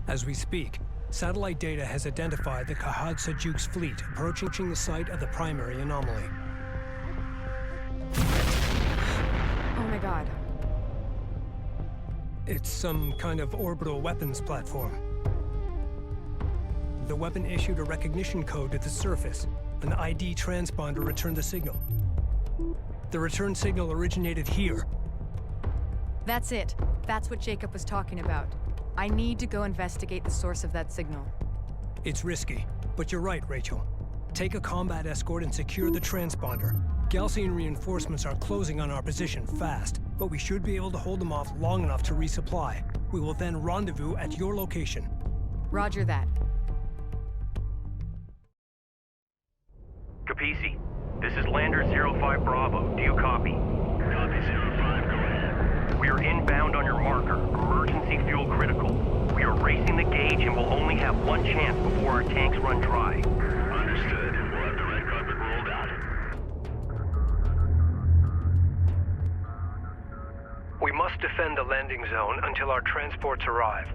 As we speak, satellite data has identified the Kahad Sajuk's fleet approaching the site of the primary anomaly. Oh my god. It's some kind of orbital weapons platform. The weapon issued a recognition code to the surface. An ID transponder returned the signal. The return signal originated here. That's it. That's what Jacob was talking about. I need to go investigate the source of that signal. It's risky, but you're right, Rachel. Take a combat escort and secure the transponder. Gaalsien reinforcements are closing on our position fast, but we should be able to hold them off long enough to resupply. We will then rendezvous at your location. Roger that. Kapisi, this is Lander 05 Bravo. Do you copy? Copy 05, go ahead. We are inbound on your marker. Emergency fuel critical. We are racing the gauge and will only have one chance before our tanks run dry. Understood. We'll have the red carpet rolled out. We must defend the landing zone until our transports arrive.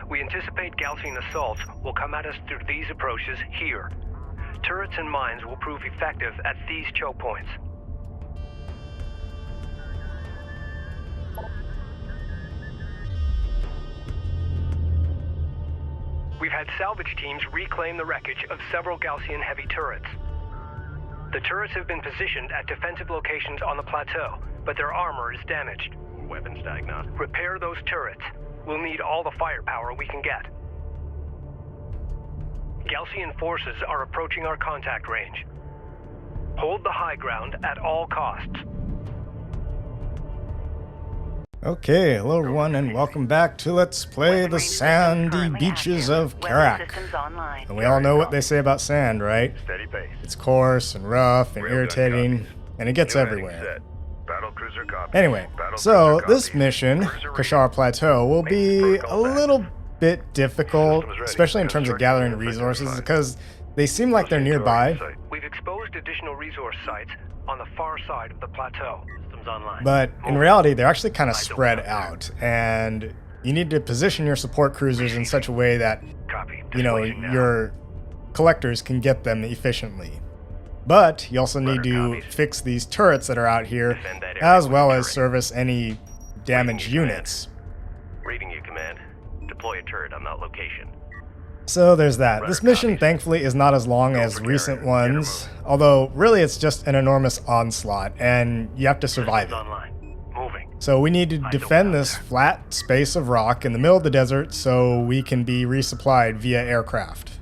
We anticipate Gaalsien assaults will come at us through these approaches here. Turrets and mines will prove effective at these choke points. We've had salvage teams reclaim the wreckage of several Gaalsien heavy turrets. The turrets have been positioned at defensive locations on the plateau, but their armor is damaged. Weapons diagnostic. Repair those turrets. We'll need all the firepower we can get. Gaalsien forces are approaching our contact range. Hold the high ground at all costs. Okay, hello everyone and welcome back to Let's Play the Sandy Beaches of Kharak. And we all know what they say about sand, right? Steady pace. It's coarse and rough and irritating, and it gets everywhere. Battle cruiser copy. Anyway, Battle so cruiser this copy. mission, Kashar Plateau, will be a little bit difficult, especially in terms of gathering resources, because they seem like they're nearby. We've exposed additional resource sites on the far side of the plateau. Systems online. But in reality, they're actually kind of spread out, and you need to position your support cruisers in such a way that, Copy. you know, Deploying now. your collectors can get them efficiently. But you also need to fix these turrets that are out here, Defend that area as with well a as turret. service any damaged Reading you, units. Reading you, Command. Deploy a turret on that location. So there's that. Rudder This mission, copies. thankfully, is not as long Go as for recent carrier. Get 'em ones, moving. although really it's just an enormous onslaught, and you have to survive Systems it. online. Moving. So we need to don't defend know. this flat space of rock in the middle of the desert so we can be resupplied via aircraft.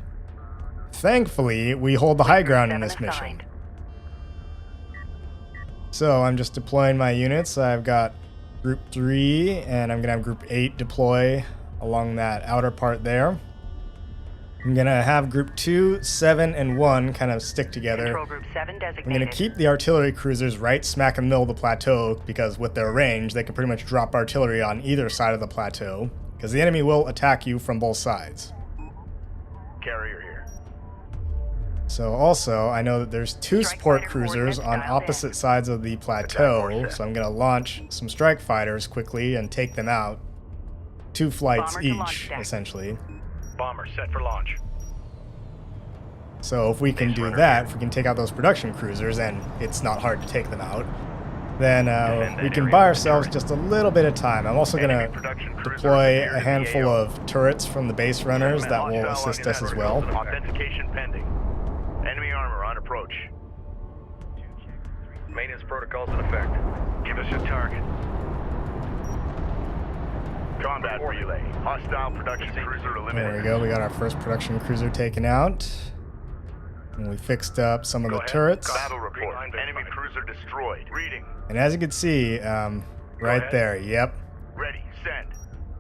Thankfully, we hold the high ground in this mission. So I'm just deploying my units. I've got Group 3, and I'm going to have Group 8 deploy along that outer part there. I'm going to have Group 2, 7, and 1 kind of stick together. Control Group 7 I'm designated. going to keep the artillery cruisers right smack in the middle of the plateau, because with their range, they can pretty much drop artillery on either side of the plateau, because the enemy will attack you from both sides. Carrier here. So also, I know that there's 2 Strike support fighter cruisers on coordinates dialed opposite in. sides of the plateau, Attack so I'm going to launch some strike fighters quickly and take them out. 2 flights Bomber to launch each, deck. essentially. Bomber set for launch. So if we can Base do runner that, here. if we can take out those production cruisers, and it's not hard to take them out, then Defend that we can area buy with ourselves turret. just a little bit of time. I'm also going Enemy to production cruiser deploy near a the handful AO. of turrets from the base runners that will Hostile assist us as unidentified well. Authentication pending. Enemy armor on approach. Maintenance protocols in effect. Give us your target. Combat relay. Hostile production cruiser eliminated. There we go, we got our first production cruiser taken out. And we fixed up some of Go the ahead. turrets. Battle report. Enemy cruiser destroyed. Reading. And as you can see, right ahead. there, yep. Ready. Send.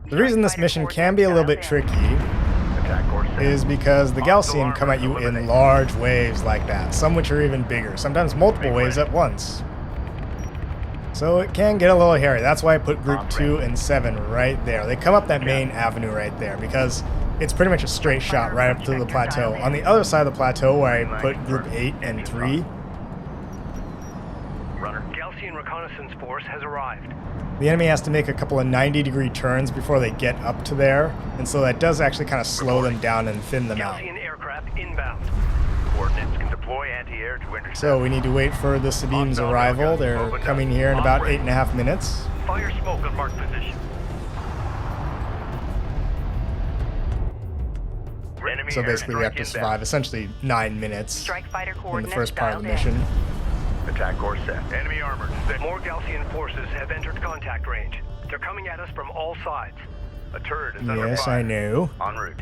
The reason this mission can be a little bit tricky Attack course set. is because the Hostile Gaalsien come armor at you in eliminated. large waves like that, some which are even bigger, sometimes multiple waves at once. So it can get a little hairy. That's why I put Group 2 and 7 right there. They come up that main avenue right there because it's pretty much a straight shot right up to the plateau. On the other side of the plateau where I put Group 8 and 3, Runner. Gaalsien reconnaissance force has arrived. The enemy has to make a couple of 90-degree turns before they get up to there, and so that does actually kind of slow them down and thin them out. Gaalsien aircraft inbound. Coordinates can deploy anti-air to intercept. So we need to wait for the Sabine's arrival. They're coming here in about 8.5 minutes. Fire smoke on marked position. Enemy So basically we have to airstrike survive inbound. essentially 9 minutes Strike fighter in the coordinates first part of the dialed in. mission. Attack course set. Enemy armored. More Gaalsien forces have entered contact range. They're coming at us from all sides. A turret is under Yes, fire. I know. En route.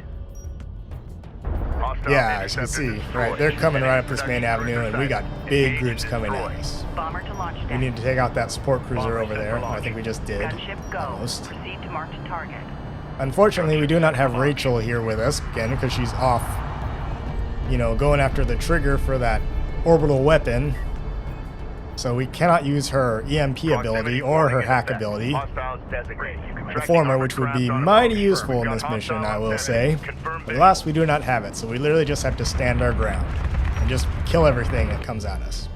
Hostile Yeah, as you can interceptor see, destroyed. right, they're coming right up this main Production avenue, and we got cruiser big sighted. groups coming at Destroyed. us. Bomber to launch We deck. need to take out that support cruiser Bomber over set there. for I think we just did, Gunship go. almost. Proceed to marked target. Unfortunately, we do not have Rachel here with us, again, because she's off, you know, going after the trigger for that orbital weapon. So we cannot use her EMP ability or her hack ability. Hostiles designated. The former, which would be mighty useful in this mission, I will say. But alas, we do not have it, so we literally just have to stand our ground and just kill everything that comes at us.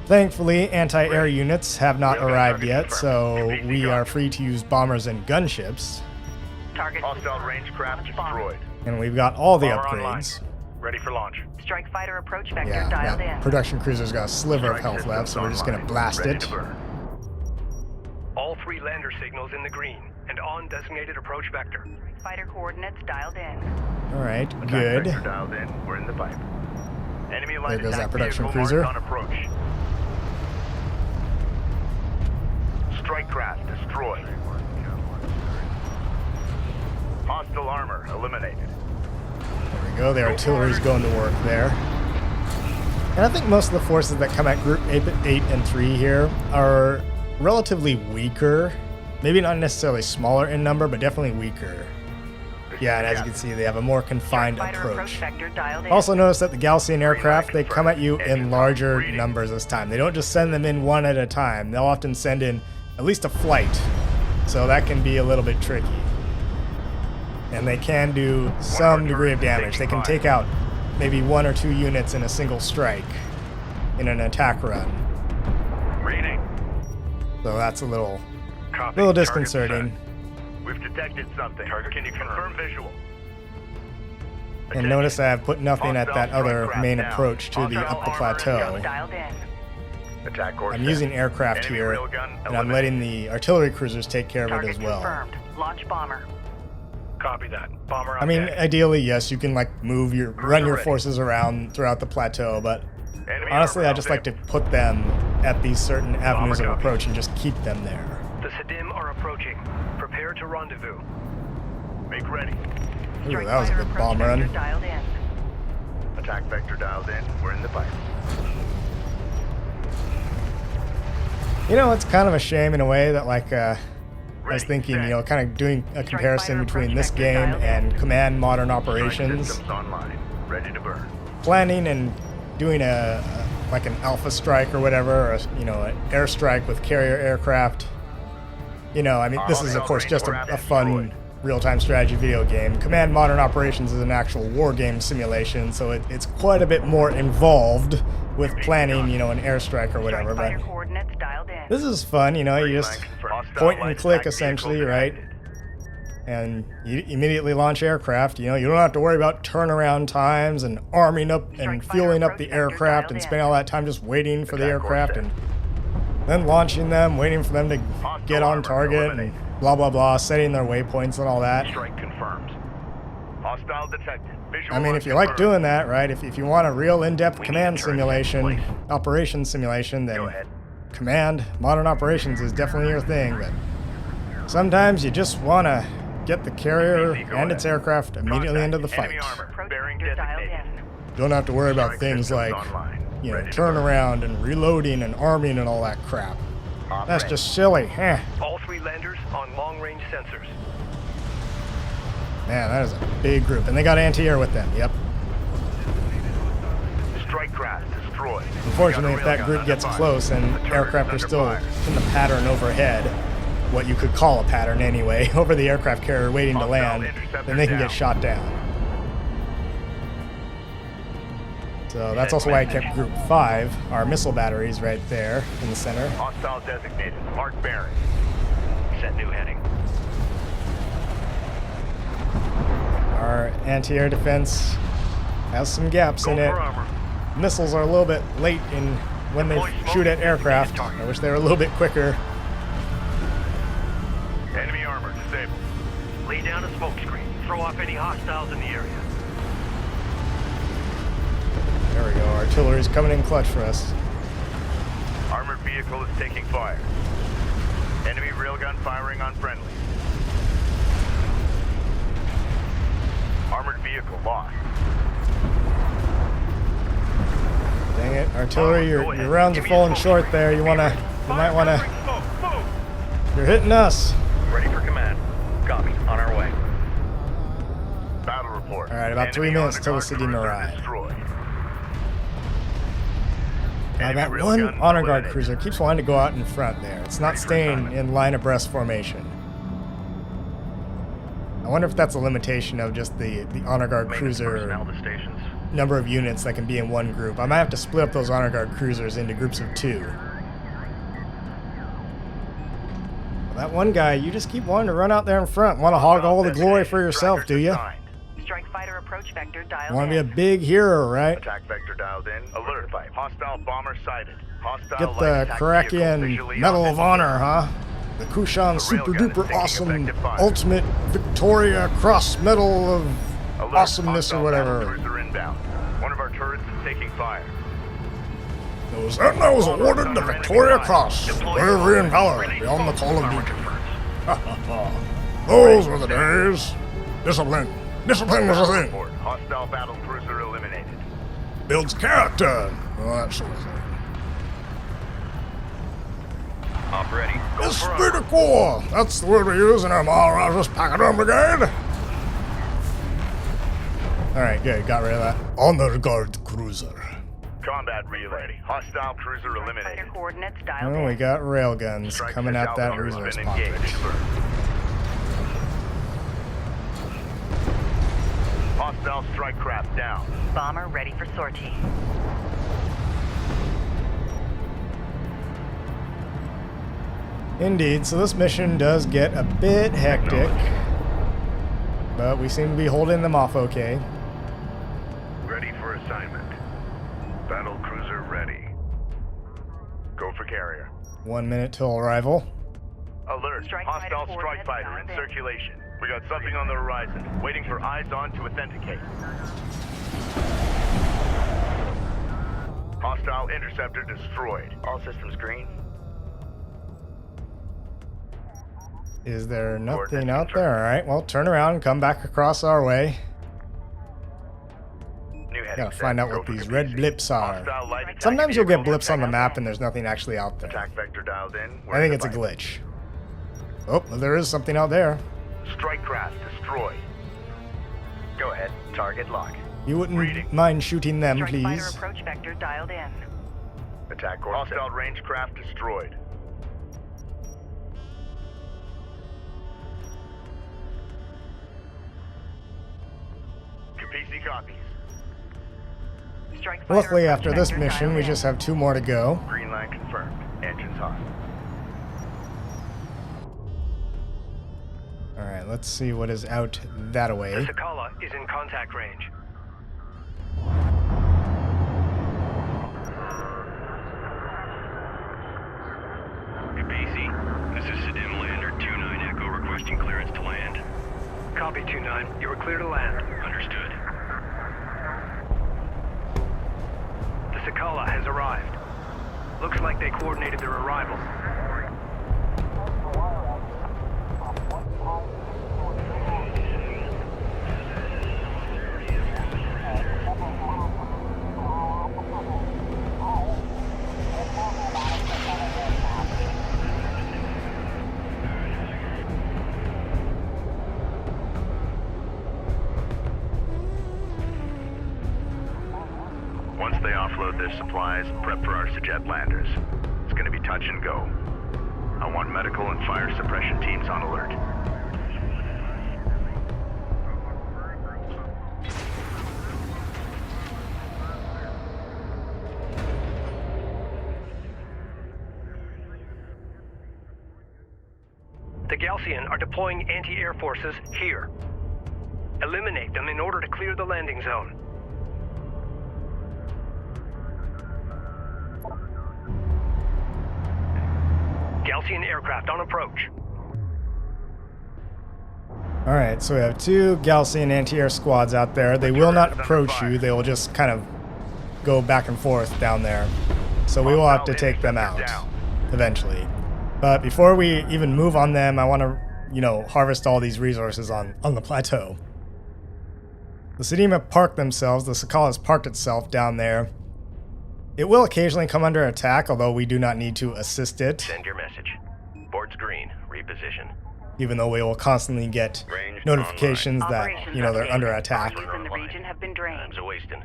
Thankfully, anti-air units have not arrived yet, so we are free to use bombers and gunships. Target Hostile range craft destroyed. And we've got all the Bomber online. upgrades. Ready for launch. Strike fighter approach vector Yeah, dialed that in. production cruiser's got a sliver of Strike health systems left, so we're just gonna online. blast Ready it. to burn. All 3 lander signals in the green and on designated approach vector. Fighter coordinates dialed in. Alright, Attack good. vector dialed in. We're in the pipe. Enemy light goes that attack production vehicle cruiser. marked on approach. Strike craft destroyed. Hostile armor eliminated. There we go, the artillery's going to work there. And I think most of the forces that come at Group 8 and 3 here are relatively weaker. Maybe not necessarily smaller in number, but definitely weaker. Yeah, and as you can see, they have a more confined Fighter approach approach. vector dialed in. Also notice that the Gaalsien aircraft, they come at you in larger numbers this time. They don't just send them in one at a time. They'll often send in at least a flight. So that can be a little bit tricky. And they can do some degree of damage. They can take out maybe 1 or 2 units in a single strike in an attack run. Reading. So that's a little Copy. little Target disconcerting. set. We've detected something. Can you confirm visual? And notice I've put nothing at that other main approach to the up the plateau. Dialed in. Attack course I'm set. using aircraft Enemy here, railgun and I'm letting the artillery cruisers take care of it Target as well. confirmed. Launch bomber. Copy that. Bomber on I mean, deck. ideally, yes, you can like run your forces around throughout the plateau, but Enemy honestly, armor I just like to available. put them at these certain avenues of copy. approach and just keep them there. The Sadim are approaching. Prepare to rendezvous. Make ready. Ooh, Strike that was a fighter good approach bomb vector run. dialed in. Attack vector dialed in. We're in the pipe. You know, it's kind of a shame in a way that like I was Ready, thinking, set. you know, kind of doing a comparison fighter between approach this vector game dialed in. and Command Modern Strike Operations. systems online. Ready to burn. Planning and doing like an alpha strike or whatever, or you know, an airstrike with carrier aircraft. You know, I mean, this is of course just a fun real-time strategy video game. Command Modern Operations is an actual war game simulation, so it's quite a bit more involved with planning, you know, an airstrike or whatever. Strike But fighter coordinates dialed in. this is fun, you know. You just point and click essentially, right? Detected. And you immediately launch aircraft. You know, you don't have to worry about turnaround times and arming up and fueling up the aircraft and spending all that time just waiting for the aircraft and then launching them, waiting for them to get on target and blah blah blah, setting their waypoints and all that. Strike confirmed. Hostile detected. Visual I mean, if you like doing that, right? If you want a real in-depth command simulation, operations simulation, Go then ahead. Command Modern Operations is definitely your thing. But sometimes you just want to get the carrier and its aircraft immediately into the fight. Enemy armor. Approach Bearing vector dialed designated. in. Don't have to worry about Strike things systems like, online. you know, Ready to burn. turnaround and reloading and arming and all that crap. On That's ready. just silly. All 3 landers on long-range sensors. Man, that is a big group. And they got anti-air with them, yep. Strike craft destroyed. Unfortunately, if Got a that railgun group under gets fire. close and The turret aircraft are is still under fire. in the pattern overhead, what you could call a pattern anyway, over the aircraft carrier waiting to Hostile land, interceptor then they can down. get shot down. So that's also why I kept Group 5, our missile batteries right there in the center. Hostile designated. Mark bearing. Set new heading. Our anti-air defense has some gaps Go in it. for armor. Missiles are a little bit late in when they shoot at aircraft. I wish they were a little bit quicker. Enemy armor disabled. Lay down a smoke screen. Throw off any hostiles in the area. There we go. Artillery's coming in clutch for us. Armored vehicle is taking fire. Enemy railgun firing on friendly. Armored vehicle lost. Dang it, artillery! Your rounds are falling short there. You might wanna. You're hitting us. Ready for command. Copy. On our way. Battle report. All right, about 3 Enemy minutes till the honor city guard cruiser arrive. destroyed. Now that Enemy one railgun honor guard eliminated. cruiser keeps wanting to go out in front there. It's not staying in line abreast formation. I wonder if that's a limitation of just the honor guard cruiser Personnel to stations. number of units that can be in one group. I might have to split up those honor guard cruisers into groups of 2. Well, that one guy, you just keep wanting to run out there in front. Want to hog all the glory for yourself, do you? Assigned. Strike fighter approach vector dialed Want to be a in. big hero, right? Attack vector dialed in. Alert. Hostile bomber sighted. Hostile Get light the attack vehicle Kharakian visually Medal of identified. Honor, huh? The Kushan Super railgun is Duper taking Awesome effective fire. Ultimate Victoria Cross Medal of Alert. Awesomeness or Hostile battle whatever. cruiser inbound. One of our turrets is taking fire. And I was awarded the Victoria Cross. Bravery and valor beyond the call of duty. Those were the days. Discipline. Discipline was a thing. Report. Hostile battle cruiser eliminated. Builds character. Well, that sort of thing. Op ready. Go for Esprit armor. de corps. That's the word we use in our Maharaja's Pachyderm Brigade. Alright, good. Got rid of that. Honor Guard Cruiser. Combat relay. Hostile cruiser Strike fighter eliminated. coordinates dialed Oh, in. we got railguns Strike coming fish at that Alpha has resource been pocket. engaged. Hostile strike craft down. Bomber ready for sortie. Indeed, so this mission does get a bit hectic, but we seem to be holding them off okay. Ready for assignment. Battle cruiser ready. Go for carrier. 1 minute till arrival. Alert. Strike Hostile fighter strike coordinates fighter in dialed in. circulation. We got something on the horizon. Waiting for eyes on to authenticate. Hostile interceptor destroyed. All systems green. Is there nothing Coordinates out confirmed. there? Alright, well, turn around and come back across our way. New heading Gotta set. find out Go what for these Kapisi. red blips are. Hostile light attack Sometimes you'll get vehicle blips on the detected. map and there's nothing actually out there. Attack vector dialed in. I Where's think the it's a light? glitch. Oh, well, there is something out there. Strike craft destroyed. Go ahead. Target lock. You wouldn't Reading. mind shooting them, Strike fighter please. approach vector dialed in. Attack course. Hostile range craft destroyed. Kapisi copies. Strike fighter Luckily, approach after this vector mission, dialed we in. just have 2 more to go. Green line confirmed. Engines hot. Alright, let's see what is out that way. Sakala is in contact range. Kapisi, this is Sedim Lander 2-9 Echo requesting clearance to land. Copy 2-9. You are clear to land. Understood. The Sakala has arrived. Looks like they coordinated their arrival. Once they offload their supplies, prep for our Sajet landers. It's gonna be touch and go. I want medical and fire suppression teams on alert. The Gaalsien are deploying anti-air forces here. Eliminate them in order to clear the landing zone. Gaalsien aircraft on approach. Alright, so we have 2 Gaalsien anti-air squads out there. They will not approach you. They will just kind of go back and forth down there. So we will have to take them out eventually. But before we even move on them, I want to, harvest all these resources on the plateau. The Siddim have parked themselves. The Sakal has parked itself down there. It will occasionally come under attack, although we do not need to assist it. Send your message. Board's green. Reposition. Even though we will constantly get notifications that, they're under attack. Forces in the region have been drained. Time's a wasting.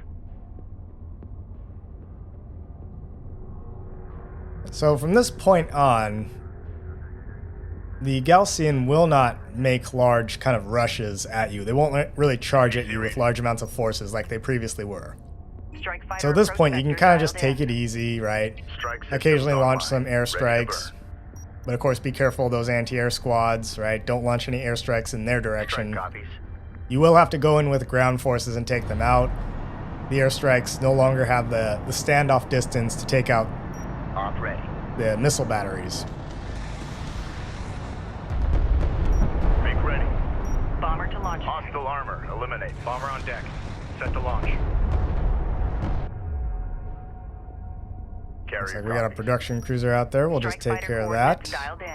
So from this point on, the Gaalsien will not make large kind of rushes at you. They won't really charge at you with large amounts of forces like they previously were. So at this point, you can kind of just take it easy, right? Occasionally launch some airstrikes. But of course, be careful of those anti-air squads, right? Don't launch any airstrikes in their direction. You will have to go in with ground forces and take them out. The airstrikes no longer have the standoff distance to take out the missile batteries. Make ready. Bomber to launch. Hostile armor. Eliminate. Bomber on deck. Set to launch. Looks like we got a production cruiser out there. We'll just take care of that. Dialed in.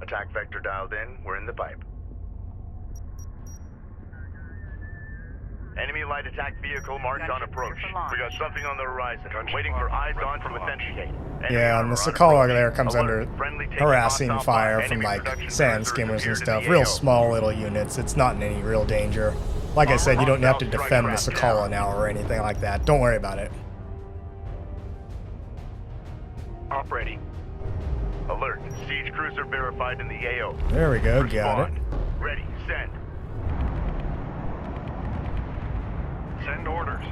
Attack vector dialed in. We're in the pipe. Enemy light attack vehicle marked on approach. We got something on the horizon. Waiting for eyes on to authenticate. Yeah, and the Sakal there comes under harassing fire from like sand skimmers and stuff. Real small little units. It's not in any real danger. Like I said, you don't have to defend the Sakala now or anything like that. Don't worry about it. Op ready. Alert. Siege cruiser verified in the AO. There we go. Got it. Ready. Send. Send orders.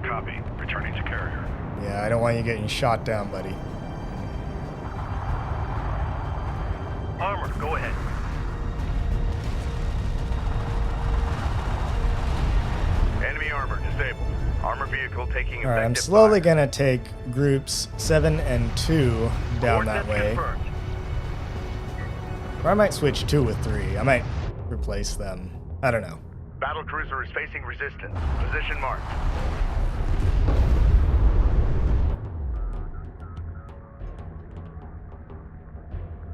Copy. Returning to carrier. Yeah, I don't want you getting shot down, buddy. Armor, go ahead. Enemy armor disabled. Armor vehicle taking Alright, I'm effective slowly fire. gonna take groups 7 and 2 down that way. Confirmed. Or I might switch 2 with 3. I might replace them. I don't know. Battle cruiser is facing resistance. Position marked.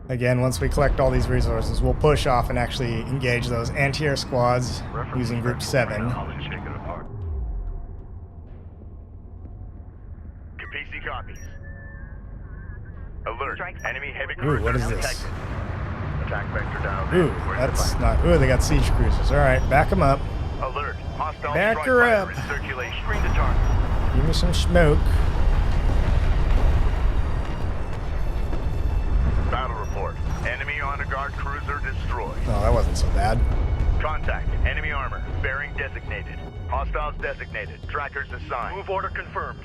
Again, once we collect all these resources, we'll push off and actually engage those anti-air squads using group 7. Kapisi copies. Alert. Enemy heavy Ooh, cruiser what is this? detected. Attack vector down. Ooh, that's not... Ooh, they got siege cruisers. Alright, back them up. Alert. Hostile Back strike her fighter up. in circulation. Bring the target. Give me some smoke. Battle report. Enemy honor guard cruiser destroyed. Oh, that wasn't so bad. Contact. Enemy armor. Bearing designated. Hostiles designated. Trackers assigned. Move order confirmed.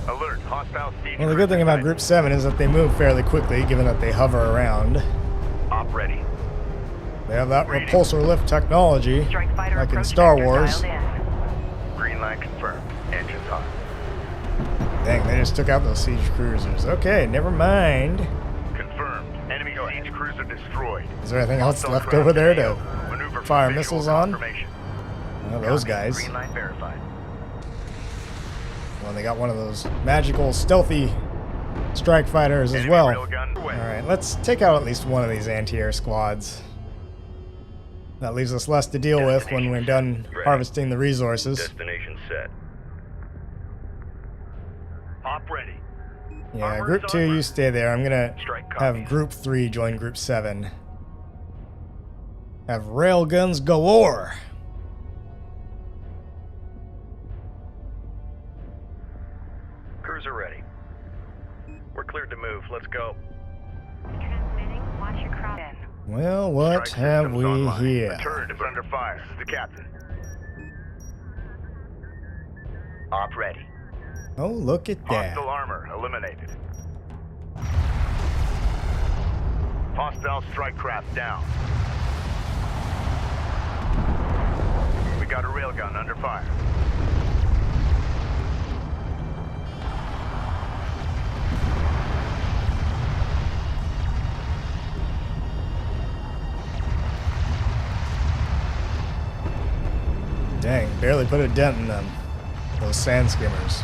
Alert. Hostile siege Well, the good thing about cruiser group 7 is that they move fairly quickly, given that they hover around. op ready. They have that repulsor lift technology, Strike fighter like in approach Star vector Wars. dialed in. Green light confirmed. Engines on. Dang, they just took out those siege cruisers. Okay, never mind. Confirmed. Enemy siege cruiser destroyed. Is there anything else Hostile left craft over there AO. to Maneuver for fire visual missiles on? confirmation. Well, those Copy. guys. Green light verified. Well, they got one of those magical, stealthy strike fighters as Enemy well. railgun away. Alright, let's take out at least one of these anti-air squads. That leaves us less to deal with when we're done harvesting the resources. Destination set. Op ready. Yeah, Armor group is 2, armor. you stay there. I'm gonna Strike have copies. group 3 join group 7. Have railguns galore. Cruiser ready. We're cleared to move. Let's go. Transmitting. Watch your crowd in. Well, what Strike have systems we online. here? The turret is under fire. This is the captain. Op ready. Oh, look at that. Hostile armor eliminated. Hostile strike craft down. We got a railgun under fire. Dang, barely put a dent in them. Those sand skimmers.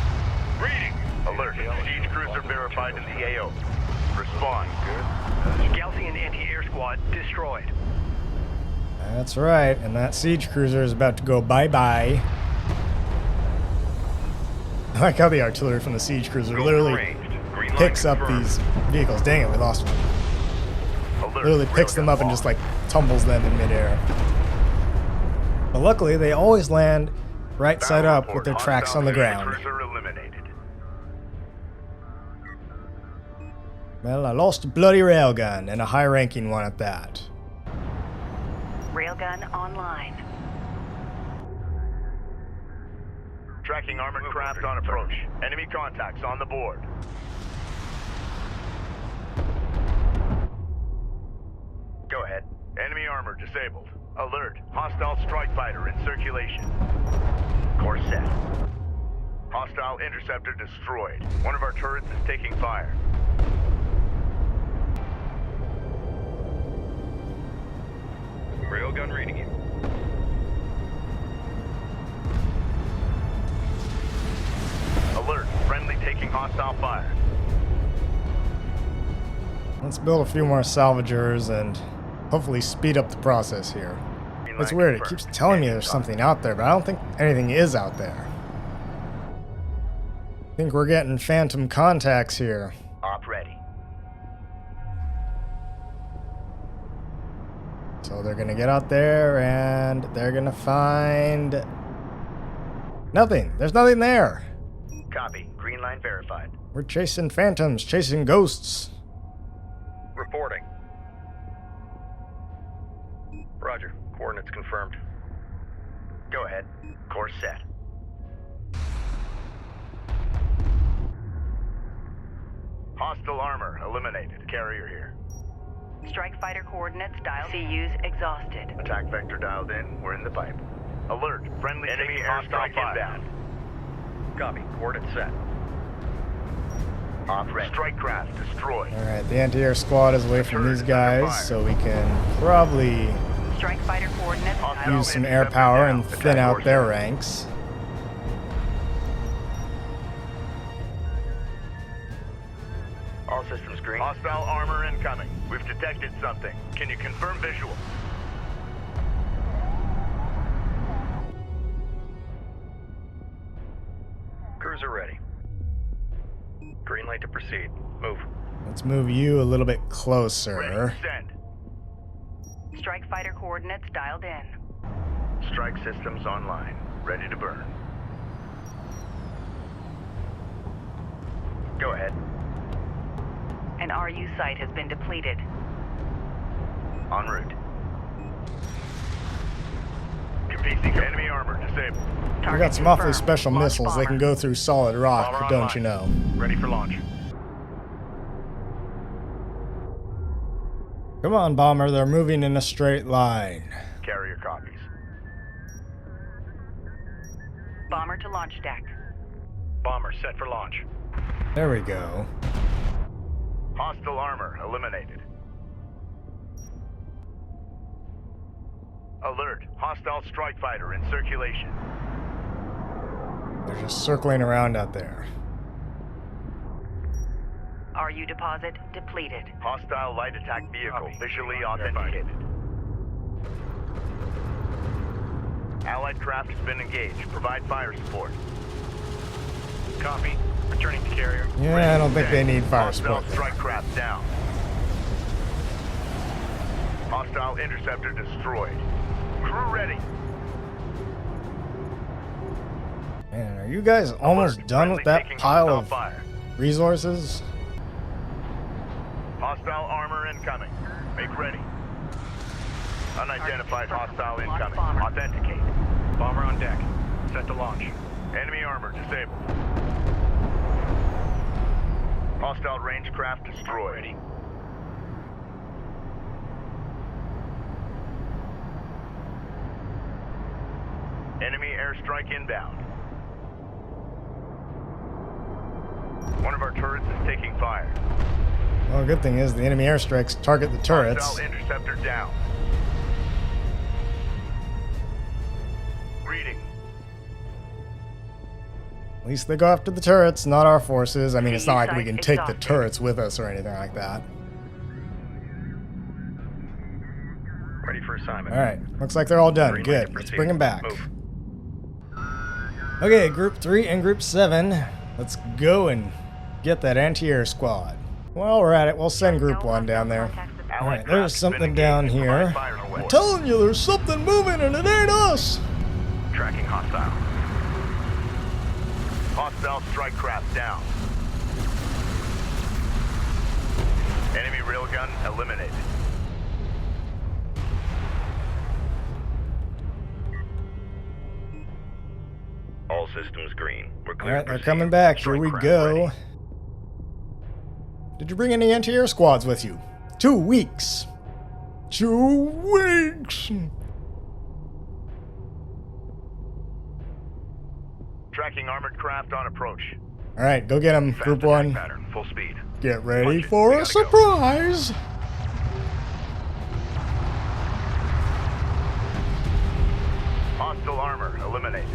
Reading. Alert. Siege cruiser verified in the AO. Respond. Gaalsien anti-air squad destroyed. That's right, and that siege cruiser is about to go bye-bye. I like how the artillery from the siege cruiser literally picks up these vehicles. Dang it, we lost one. Literally picks them up and just like tumbles them in midair. But luckily, they always land right side up with their tracks on the ground. Well, I lost a bloody railgun, and a high-ranking one at that. Railgun online. Tracking armored craft on approach. Enemy contacts on the board. Go ahead. Enemy armor disabled. Alert. Hostile strike fighter in circulation. Course set. Hostile interceptor destroyed. One of our turrets is taking fire. Railgun reading you. Alert. Friendly taking hostile fire. Let's build a few more salvagers and hopefully speed up the process here. It's weird, it keeps telling me there's something out there, but I don't think anything is out there. I think we're getting phantom contacts here. Op ready. So they're gonna get out there and they're gonna find nothing. There's nothing there. Copy. Green line verified. We're chasing phantoms, chasing ghosts. Reporting. Roger. Coordinates confirmed. Go ahead. Course set. Hostile armor eliminated. Carrier here. Strike fighter coordinates dialed. CUs exhausted. Attack vector dialed in. We're in the pipe. Alert. Friendly enemy airstrike inbound. Copy. Coordinates set. Op ready. Strike craft destroyed. Alright, the anti-air squad is away from these guys, so we can probably Strike fighter coordinates dialed. use some air power and thin out their ranks. All systems green. Hostile armor incoming. We've detected something. Can you confirm visual? Cruiser ready. Green light to proceed. Move. Let's move you a little bit Ready. closer. Send. Strike fighter coordinates dialed in. Strike systems online. Ready to burn. Go ahead. An RU site has been depleted. En route. Kapisi, enemy armor disabled. We Target got some awfully confirmed. special Launch missiles. They can bomber. go through solid rock, Bomber don't you know? online. Ready for launch. Come on, bomber. They're moving in a straight line. Carrier copies. Bomber to launch deck. Bomber set for launch. There we go. Hostile armor eliminated. Alert. Hostile strike fighter in circulation. They're just circling around out there. RU deposit depleted. Hostile light attack vehicle Copy. visually authenticated. Allied craft has been engaged. Provide fire support. Copy. Returning to carrier. Yeah, I don't think they need fire Hostile support there. strike craft down. Hostile interceptor destroyed. Crew ready. Man, are you guys almost Alert. done with Friendly that taking pile hostile of fire. resources? Hostile armor incoming. Make ready. Unidentified hostile incoming. Bomber. Authenticate. Bomber on deck. Set to launch. Enemy armor disabled. Hostile range craft destroyed. Enemy airstrike inbound. One of our turrets is taking fire. Well, good thing is the enemy airstrikes target the turrets. Hostile interceptor down. Reading. At least they go after the turrets, not our forces. I mean, it's not like we can Site take the exhausted. turrets with us or anything like that. Ready for assignment. Alright, looks like they're all done. Green light to Good, let's proceed. bring them back. Move. Okay, Group 3 and Group 7. Let's go and get that anti-air squad. While we're at it, we'll send Group 1 down there. Alright, there's something down here. I'm telling you, there's something moving and it ain't us! Tracking hostile. Hostile strike craft down. Enemy railgun eliminated. All systems green. We're clear. Alright, to they're proceed. coming back. Here Strike we craft go. ready. Did you bring any anti-air squads with you? 2 weeks. 2 weeks. Tracking armored craft on approach. Alright, go get them, Fast Group attack 1. pattern. Full speed. Get ready Watch it. for We a gotta go. surprise. Hostile armor eliminated.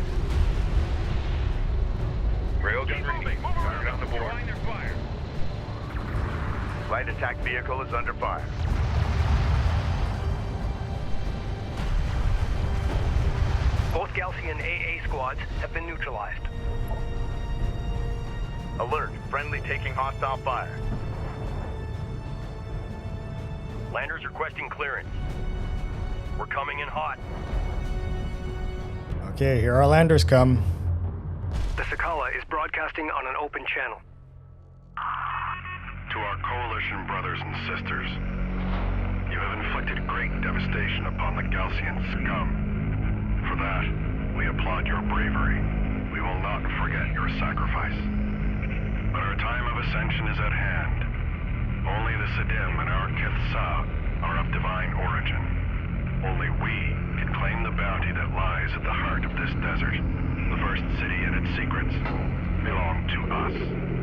Railgun ready. Target on the board. Light attack vehicle is under fire. Both Gaalsien AA squads have been neutralized. Alert, friendly taking hostile fire. Landers requesting clearance. We're coming in hot. Okay, here our landers come. The Sakala is broadcasting on an open channel. To our coalition brothers and sisters, you have inflicted great devastation upon the Gaalsien scum. For that, we applaud your bravery. We will not forget your sacrifice. But our time of ascension is at hand. Only the Sidim and our Kithsa are of divine origin. Only we can claim the bounty that lies at the heart of this desert. The first city and its secrets belong to us,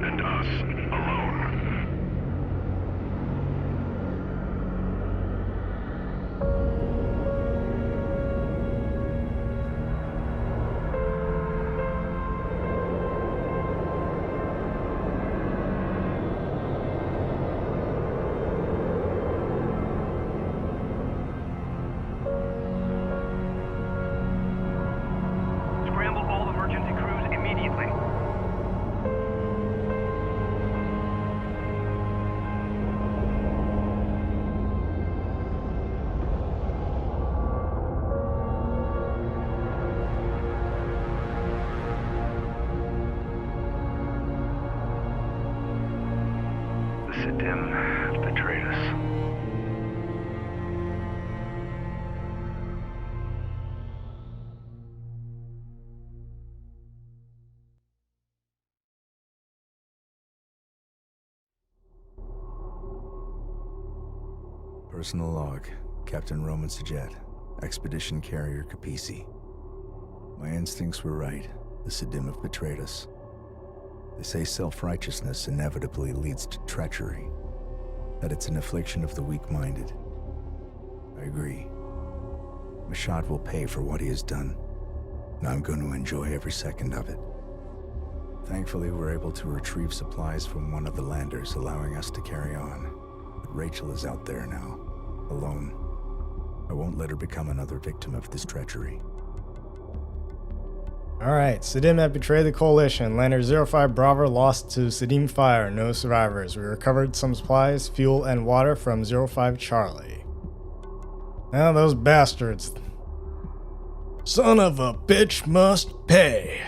and us alone. Scramble all emergency crews immediately. The Sidim have betrayed us. Personal log, Captain Roman Sajet, Expedition Carrier Kapisi. My instincts were right. The Sidim have betrayed us. They say self-righteousness inevitably leads to treachery, that it's an affliction of the weak-minded. I agree. Mashad will pay for what he has done, and I'm going to enjoy every second of it. Thankfully, we're able to retrieve supplies from one of the landers, allowing us to carry on. But Rachel is out there now, alone. I won't let her become another victim of this treachery. Alright, Sidim have betrayed the coalition. Lander 05 Bravo lost to Sidim fire. No survivors. We recovered some supplies, fuel, and water from 05 Charlie. Now those bastards. Son of a bitch must pay.